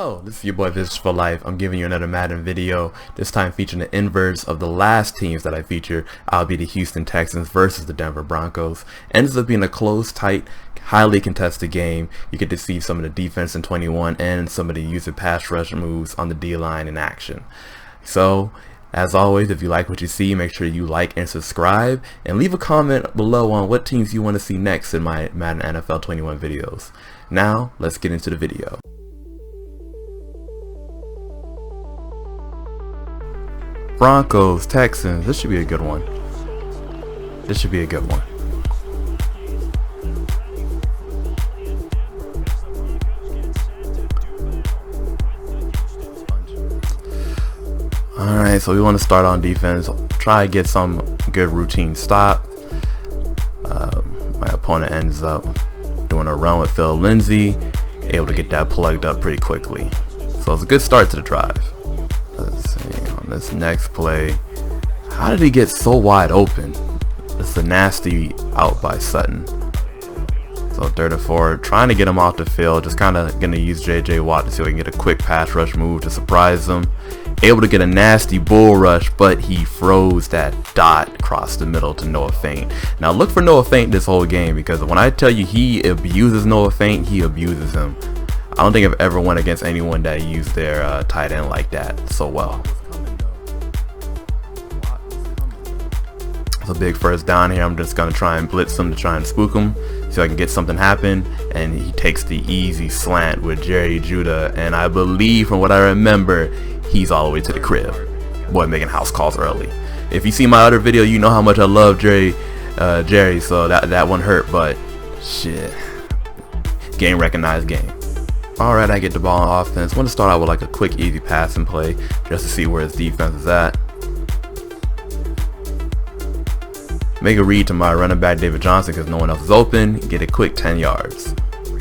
Hello, this is your boy This for Life. I'm giving you another Madden video, this time featuring the inverse of the last teams that I featured. I'll be the Houston Texans versus the Denver Broncos. Ends up being a close, tight, highly contested game. You get to see some of the defense in 21 and some of the use of pass rush moves on the D-line in action. So, as always, if you like what you see, make sure you like and subscribe, and leave a comment below on what teams you want to see next in my Madden NFL 21 videos. Now, let's get into the video. Broncos, Texans, this should be a good one. This should be a good one. Alright, so we want to start on defense. Try to get some good routine stop. My opponent ends up doing a run with Phil Lindsay, able to get that plugged up pretty quickly. So it's a good start to the drive. Let's see, on this next play, how did he get so wide open? It's a nasty out by Sutton. So 3rd and 4, trying to get him off the field, just kind of going to use JJ Watt to see if we can get a quick pass rush move to surprise him. Able to get a nasty bull rush, but he froze that dot across the middle to Noah Fant. Now look for Noah Fant this whole game, because when I tell you he abuses Noah Fant, he abuses him. I don't think I've ever went against anyone that used their tight end like that so well. It's a big first down here. I'm just going to try and blitz him to try and spook him so I can get something happen, and he takes the easy slant with Jerry Judah, and I believe from what I remember he's all the way to the crib. Boy, making house calls early. If you see my other video, you know how much I love Jerry, so that one hurt, but shit, game recognized game. Alright, I get the ball on offense. Want to start out with like a quick easy passing play just to see where his defense is at. Make a read to my running back David Johnson because no one else is open. Get a quick 10 yards.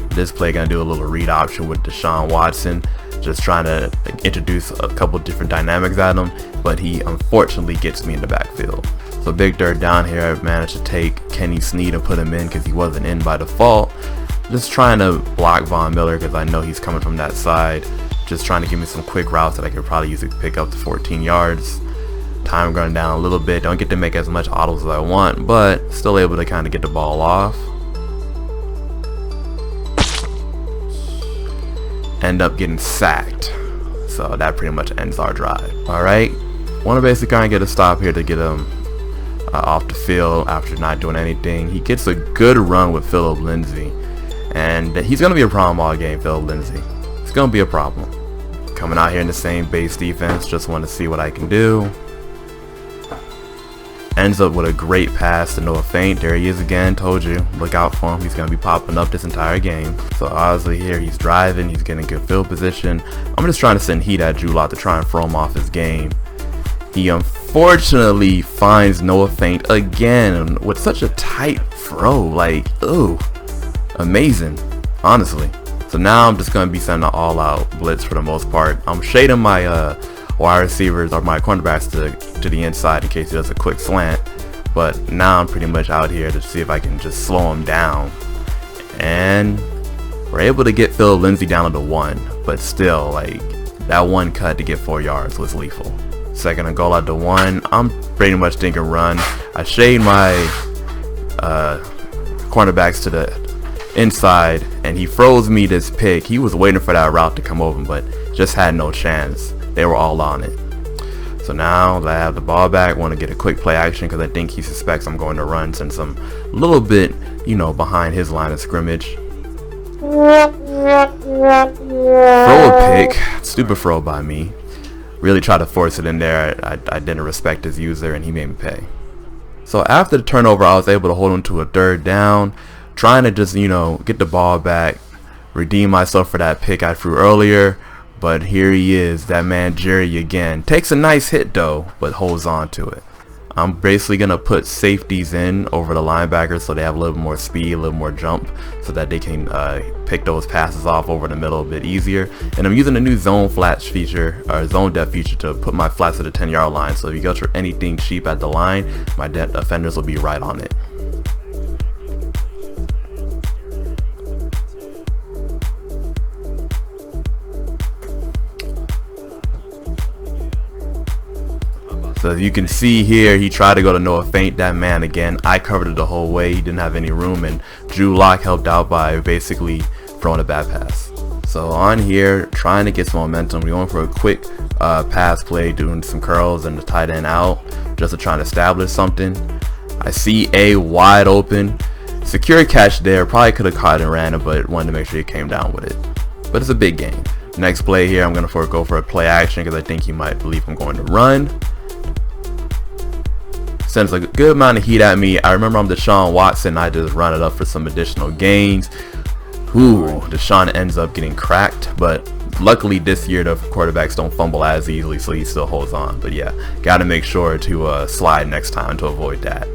This play gonna do a little read option with Deshaun Watson, just trying to introduce a couple different dynamics at him, but he unfortunately gets me in the backfield. So big 3rd down here. I managed to take Kenny Snead and put him in because he wasn't in by default. Just trying to block Von Miller because I know he's coming from that side. Just trying to give me some quick routes that I could probably use to pick up to 14 yards. Time going down a little bit. Don't get to make as much autos as I want, but still able to kind of get the ball off. End up getting sacked. So that pretty much ends our drive. Alright. Want to basically kind of get a stop here to get him off the field after not doing anything. He gets a good run with Philip Lindsay. And he's going to be a problem all game, Phil Lindsay. It's going to be a problem. Coming out here in the same base defense, just want to see what I can do. Ends up with a great pass to Noah Fant. There he is again, told you. Look out for him. He's going to be popping up this entire game. So obviously here he's driving. He's getting good field position. I'm just trying to send heat at Drew-Lock to try and throw him off his game. He unfortunately finds Noah Fant again with such a tight throw. Like, ooh. Amazing, honestly. So now I'm just going to be sending an all-out blitz for the most part. I'm shading my wide receivers or my cornerbacks to the inside in case he does a quick slant. But now I'm pretty much out here to see if I can just slow him down. And we're able to get Phil Lindsay down to 1. But still, like, that one cut to get 4 yards was lethal. 2nd and goal out to 1. I'm pretty much thinking run. I shade my cornerbacks to the inside, and he froze me this pick. He was waiting for that route to come over, but just had no chance. They were all on it. So now that I have the ball back, want to get a quick play action because I think he suspects I'm going to run since I'm a little bit, you know, behind his line of scrimmage. Throw a pick. Stupid throw by me. Really tried to force it in there. I didn't respect his user, and he made me pay. So after the turnover, I was able to hold him to a 3rd down. Trying to just, you know, get the ball back, redeem myself for that pick I threw earlier, but here he is, that man Jerry again. Takes a nice hit though, but holds on to it. I'm basically going to put safeties in over the linebackers so they have a little more speed, a little more jump, so that they can pick those passes off over the middle a bit easier. And I'm using the new zone flats feature, or zone depth feature, to put my flats at the 10-yard line. So if you go for anything cheap at the line, my defenders will be right on it. So as you can see here, he tried to go to Noah feint that man again. I covered it the whole way. He didn't have any room, and Drew Lock helped out by basically throwing a bad pass. So on here, trying to get some momentum. We're going for a quick pass play, doing some curls and the tight end out, just to try and establish something. I see A wide open. Secure catch there. Probably could have caught and ran it, but wanted to make sure he came down with it. But it's a big game. Next play here, I'm going to go for a play action because I think he might believe I'm going to run. Sends a good amount of heat at me. I remember I'm Deshaun Watson. I just run it up for some additional gains. Ooh, Deshaun ends up getting cracked, but luckily this year the quarterbacks don't fumble as easily, so he still holds on. But yeah, got to make sure to slide next time to avoid that.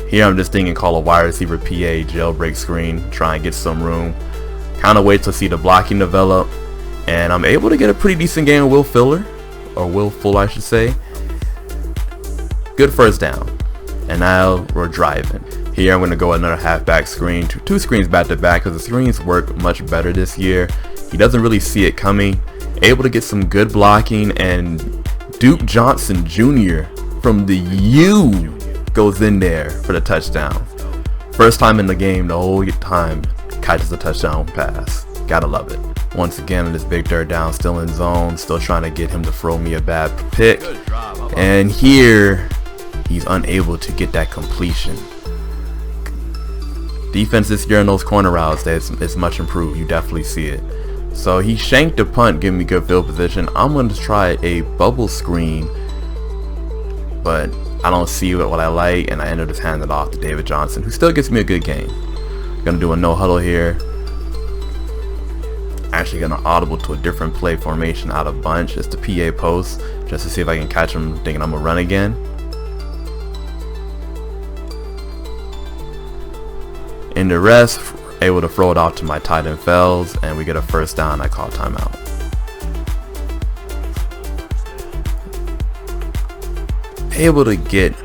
Here I'm just thinking call a wide receiver PA jailbreak screen, try and get some room. Kind of wait to see the blocking develop, and I'm able to get a pretty decent game of Will Fuller, or Will Full I should say. Good first down, and now we're driving. Here I'm going to go another halfback screen, two screens back to back because the screens work much better this year. He doesn't really see it coming. Able to get some good blocking, and Duke Johnson Jr. from the U goes in there for the touchdown. First time in the game the whole time catches a touchdown pass. Gotta love it. Once again in this big third down, still in zone, still trying to get him to throw me a bad pick. And here he's unable to get that completion. Defense this year in those corner routes is much improved. You definitely see it. So he shanked a punt, giving me good field position. I'm going to try a bubble screen, but I don't see what I like, and I ended up just handing it off to David Johnson, who still gets me a good game. Gonna do a no huddle here. Actually gonna audible to a different play formation out of bunch. It's the PA post, just to see if I can catch him thinking I'm gonna run again. In the rest, able to throw it off to my tight end Fells, and we get a first down. I call timeout. Able to get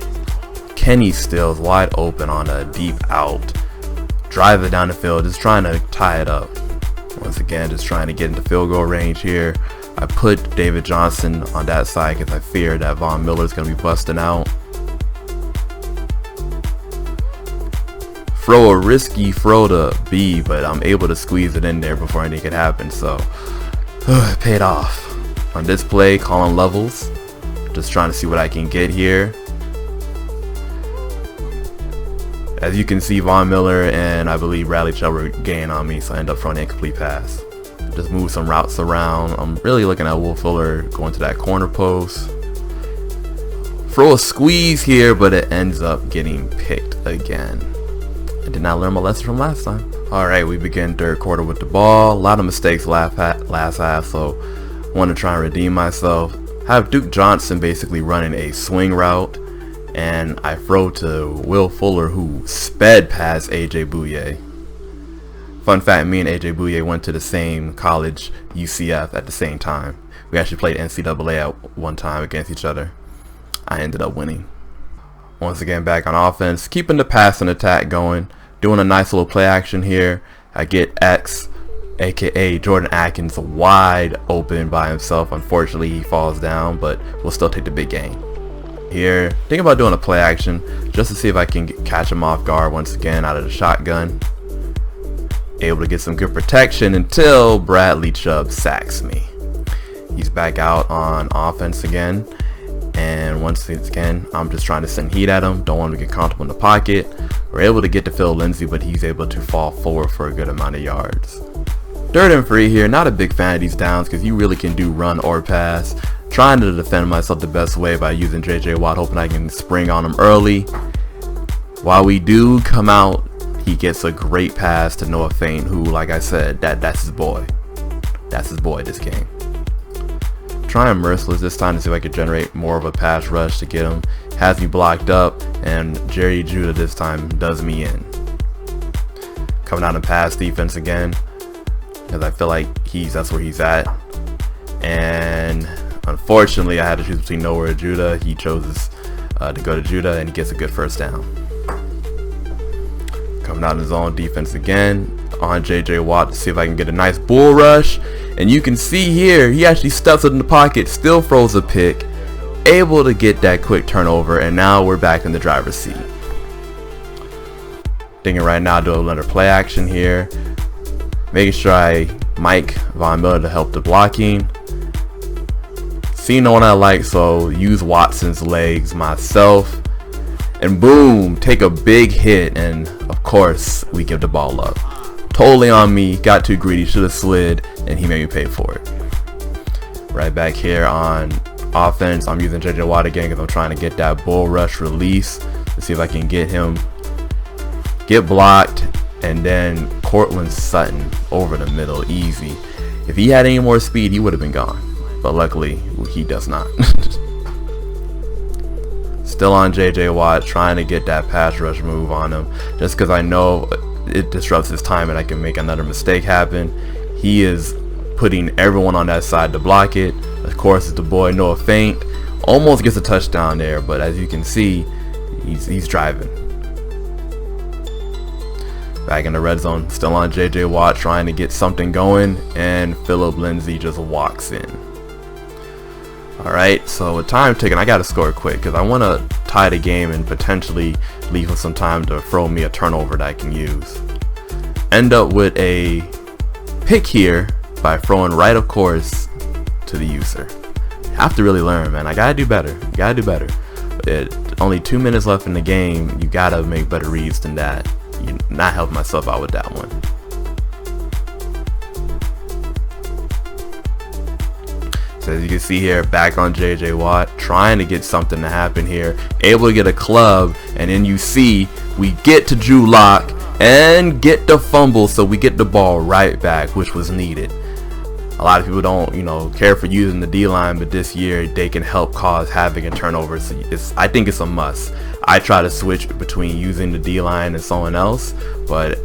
Kenny Stills wide open on a deep out. Drive it down the field, just trying to tie it up. Once again, just trying to get into field goal range here. I put David Johnson on that side because I fear that Von Miller's going to be busting out. Throw a risky throw to B, but I'm able to squeeze it in there before anything could happen, so it paid off. On this play, calling levels, just trying to see what I can get here. As you can see, Von Miller and I believe Bradley Chubb were gaining on me, so I end up throwing an incomplete pass. Just move some routes around. I'm really looking at Will Fuller going to that corner post. Throw a squeeze here, but it ends up getting picked again. I did not learn my lesson from last time. Alright, we begin third quarter with the ball. A lot of mistakes last half, so I want to try and redeem myself. I have Duke Johnson basically running a swing route, and I throw to Will Fuller, who sped past AJ Bouye. Fun fact, me and AJ Bouye went to the same college, UCF, at the same time. We actually played NCAA at one time against each other. I ended up winning. Once again, back on offense, keeping the pass and attack going, doing a nice little play action here. I get X, aka Jordan Atkins, wide open by himself. Unfortunately, he falls down, but we'll still take the big gain. Here, think about doing a play action just to see if I can catch him off guard once again out of the shotgun. Able to get some good protection until Bradley Chubb sacks me. He's back out on offense again. And once again, I'm just trying to send heat at him. Don't want him to get comfortable in the pocket. We're able to get to Phil Lindsay, but he's able to fall forward for a good amount of yards. Third and 3 here. Not a big fan of these downs because you really can do run or pass. Trying to defend myself the best way by using JJ Watt, hoping I can spring on him early. While we do come out, he gets a great pass to Noah feint, who, like I said, that's his boy. That's his boy this game. Trying merciless this time to see if I could generate more of a pass rush to get him. Has me blocked up, and Jerry Judah this time does me in. Coming out in pass defense again, because I feel like that's where he's at. And unfortunately, I had to choose between Noah or Judah. He chose to go to Judah, and he gets a good first down. Coming out in his own defense again on JJ Watt to see if I can get a nice bull rush. And you can see here, he actually steps in the pocket, still throws a pick. able to get that quick turnover, and now we're back in the driver's seat. Thinking right now, do another play action here, making sure I Mike Von Miller to help the blocking. See no one I like, so use Watson's legs myself, and boom, take a big hit, and of course we give the ball up. Totally on me, got too greedy, should have slid, and he made me pay for it. Right back here on offense, I'm using JJ Watt again because I'm trying to get that bull rush release to see if I can get him, get blocked, and then Cortland Sutton over the middle, easy. If he had any more speed, he would have been gone, but luckily he does not. Still on JJ Watt, trying to get that pass rush move on him, just because I know it disrupts his time and I can make another mistake happen. He is putting everyone on that side to block it. Of course, it's the boy Noah Fant. Almost gets a touchdown there, but as you can see, he's driving. Back in the red zone, still on JJ Watt, trying to get something going, and Phillip Lindsay just walks in. Alright, so with time ticking, I gotta score quick because I want to tie the game and potentially leave him some time to throw me a turnover that I can use. End up with a pick here by throwing right, of course, to the user. Have to really learn, man. I gotta do better. Only 2 minutes left in the game. You gotta make better reads than that. You're not helping myself out with that one. So as you can see here, back on JJ Watt, trying to get something to happen here, able to get a club, and then you see we get to Drew Lock and get the fumble, so we get the ball right back, which was needed. A lot of people don't, care for using the D-line, but this year they can help cause havoc and turnovers. So I think it's a must. I try to switch between using the D-line and someone else, but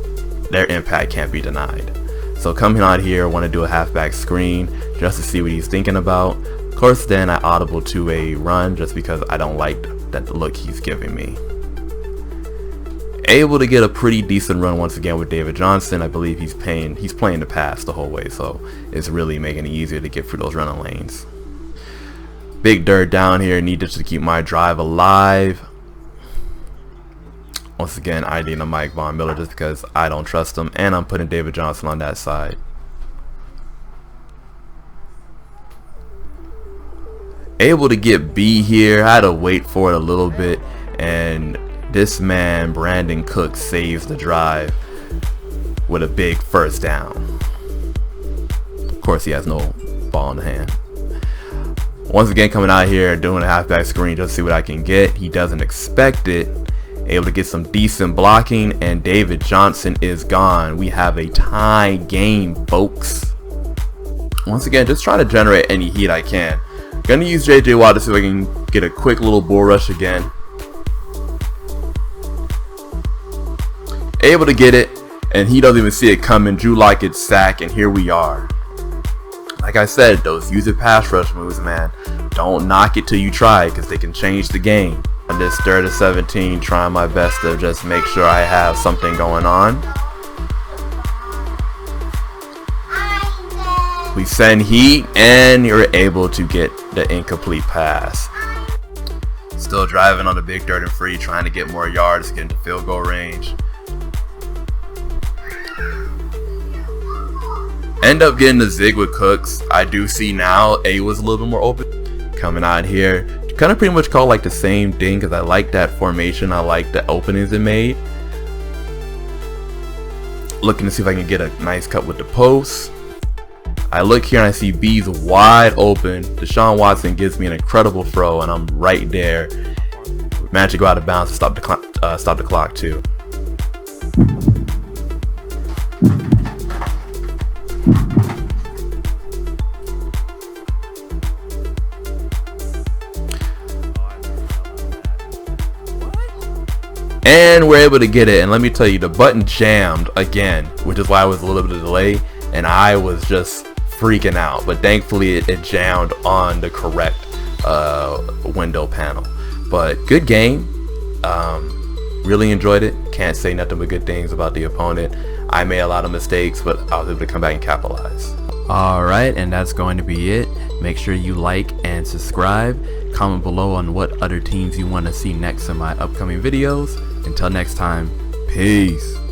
their impact can't be denied. So coming out here, want to do a halfback screen just to see what he's thinking about. Of course, then I audible to a run just because I don't like that look he's giving me. Able to get a pretty decent run once again with David Johnson. I believe he's playing the pass the whole way, so it's really making it easier to get through those running lanes. Big dirt down here, needed to keep my drive alive. Once again, I need a Mike Von Miller just because I don't trust him, and I'm putting David Johnson on that side. Able to get B here. I had to wait for it a little bit, and this man, Brandon Cook, saves the drive with a big first down. Of course, he has no ball in the hand. Once again, coming out here, doing a halfback screen just to see what I can get. He doesn't expect it. Able to get some decent blocking, and David Johnson is gone. We have a tie game, folks. Once again, just trying to generate any heat I can. Gonna use JJ Watt to see if I can get a quick little bull rush again. Able to get it, and he doesn't even see it coming. Drew Lock gets sacked, and here we are. Like I said, those use it pass rush moves, man. Don't knock it till you try, because they can change the game. On this 3rd and 17, trying my best to just make sure I have something going on. We send heat, and you're able to get the incomplete pass. Still driving on the big dirt and free, trying to get more yards, get into field goal range. End up getting the zig with Cooks. I do see now A was a little bit more open. Coming out here, kind of pretty much call like the same thing because I like that formation. I like the openings it made. Looking to see if I can get a nice cut with the post. I look here and I see B's wide open. Deshaun Watson gives me an incredible throw, and I'm right there. Managed to go out of bounds to stop the clock too. And we're able to get it, and let me tell you, the button jammed again, which is why it was a little bit of delay, and I was just freaking out, but thankfully it jammed on the correct window panel. But good game. Really enjoyed it. Can't say nothing but good things about the opponent. I made a lot of mistakes, but I was able to come back and capitalize. Alright, and that's going to be it. Make sure you like and subscribe. Comment below on what other teams you want to see next in my upcoming videos. Until next time, peace.